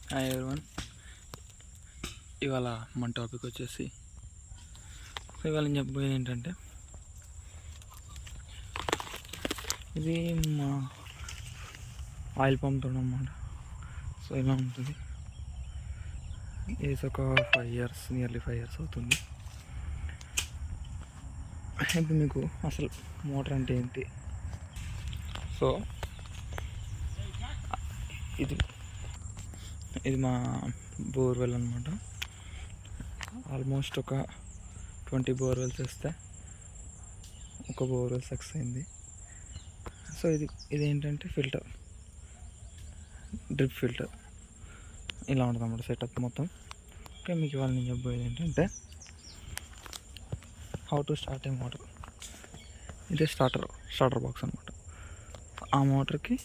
Hi everyone. ఇవాళ మన topic వచ్చేసి ఇవాళ నేను చెప్పబోయేది ఏంటంటే, ఇది మా ఆయిల్ పంప్ అన్నమాట. సో ఇలా ఉంటుంది. ఇది ఒక 5 years, నియర్లీ 5 years అవుతుంది. ఇప్పుడు మీకు అసలు మోటార్ అంటే ఏంటి? సో ఇది మా బోర్వెల్ అనమాట. ఆల్మోస్ట్ ఒక 20 బోర్వెల్స్ వేస్తే ఒక బోర్వెల్ సక్సెస్ అయింది. సో ఇదేంటంటే ఫిల్టర్, డ్రిప్ ఫిల్టర్ ఇలా ఉంటుంది అన్నమాట సెటప్ మొత్తం. ఓకే, మీకు ఇవాళ నేను చెప్పబోయేది ఏంటంటే how to start A motor. ఇదే స్టార్టర్ బాక్స్ అనమాట. ఆ మోటార్కి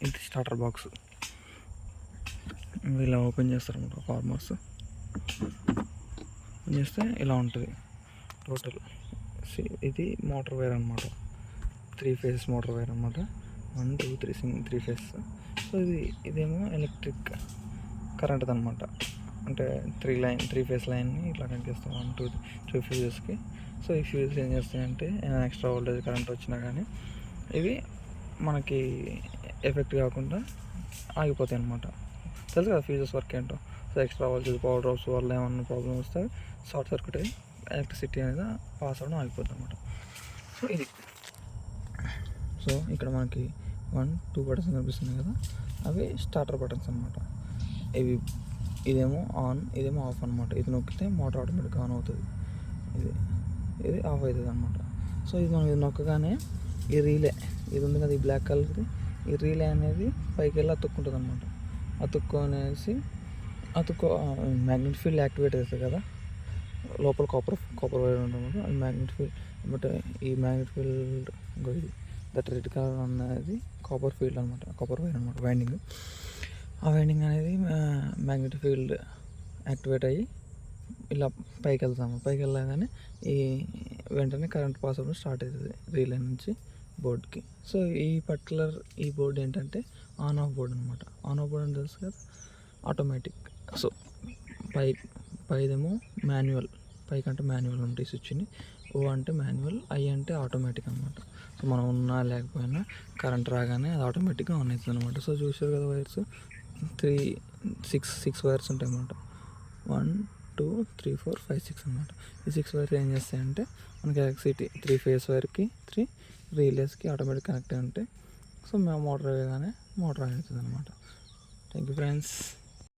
ఇది స్టార్టర్ బాక్స్. ఇలా ఓపెన్ చేస్తారన్నమాట ఫార్మర్స్. ఓపెన్ చేస్తే ఇలా ఉంటుంది టోటల్. ఇది మోటార్ వైర్ అనమాట, 3 phases మోటార్ వైర్ అనమాట. 1 2 3 phases. సో ఇదేమో ఎలక్ట్రిక్ కరెంట్ అనమాట. అంటే 3 phase లైన్ని ఇట్లా కనెక్ట్ చేస్తాం 1 2 3 phases. సో ఈ ఫ్యూజెస్ ఏం చేస్తాయంటే ఎక్స్ట్రా వోల్టేజ్ కరెంట్ వచ్చినా కానీ ఇవి మనకి ఎఫెక్ట్ కాకుండా ఆగిపోతాయి అనమాట. తెలుసు కదా ఫ్యూజెస్ వర్క్ ఏంటో. So extra voltage power drops వల్ల ఏమన్నా ప్రాబ్లమ్ వస్తే షార్ట్ సర్క్యూట్ అయ్యి ఎలక్ట్రిసిటీ అనేది పాస్ అవ్వడం ఆగిపోతుంది అనమాట. సో ఇక్కడ మనకి 1 2 బటన్స్ కనిపిస్తున్నాయి కదా, అవి స్టార్టర్ బటన్స్ అనమాట. ఇదేమో ఆన్, ఇదేమో ఆఫ్ అనమాట. ఇది నొక్కితే మోటార్ ఆటోమేటిక్గా ఆన్ అవుతుంది, ఇది ఆఫ్ అవుతుంది అనమాట. సో మనం ఇది నొక్కగానే ఈ రీలే ఇది ఉంది కదా, ఈ బ్లాక్ కలర్ది, ఈ రీలే అనేది పైకి వెళ్ళి అతుక్కుంటుంది అనమాట. మ్యాగ్నెటిక్ ఫీల్డ్ యాక్టివేట్ అవుతుంది కదా, లోపల కాపర్ వైర్ ఉంటుంది. అది మ్యాగ్నెటిక్ ఫీల్డ్. బట్ ఈ మ్యాగ్నెటిక్ ఫీల్డ్ ఇది దట్ రెడ్ కలర్ అన్నది కాపర్ ఫీల్డ్ అనమాట, కాపర్ వైర్ అనమాట, వైండింగ్. ఆ వైండింగ్ అనేది మ్యాగ్నెటిక్ ఫీల్డ్ యాక్టివేట్ అయ్యి ఇలా పైకి వెళ్తాము. పైకి వెళ్ళగానే వెంటనే కరెంట్ పాస్ అవ్వడం స్టార్ట్ అవుతుంది రీలే నుంచి బోర్డ్కి. సో ఈ బోర్డ్ ఏంటంటే ఆన్ ఆఫ్ బోర్డ్ అనమాట. ఆన్ ఆఫ్ బోర్డ్ అని తెలుసు కదా, ఆటోమేటిక్. సో పైదేమో మాన్యువల్, పైకంటే మాన్యువల్ ఉంటాయి స్విచ్ని. ఓ అంటే మాన్యువల్, ఐ అంటే ఆటోమేటిక్ అనమాట. సో మనం ఉన్నా లేకపోయినా కరెంట్ రాగానే అది ఆటోమేటిక్గా ఆన్ అవుతుంది అనమాట. సో చూసారు కదా వైర్స్, 6 వైర్స్ ఉంటాయి అన్నమాట. 1 2 3 4 5 6 అనమాట. ఈ 6 వైర్స్ ఏం చేస్తాయంటే మనకి ఎలక్ట్రిసిటీ 3 phase వైర్కి 3 రీలేస్కి ఆటోమేటిక్ కనెక్ట్ అయి ఉంటాయి. సో మేము మోటార్ వేయగానే మోటార్ ఆన్ అవుతుంది అనమాట. Thank you friends.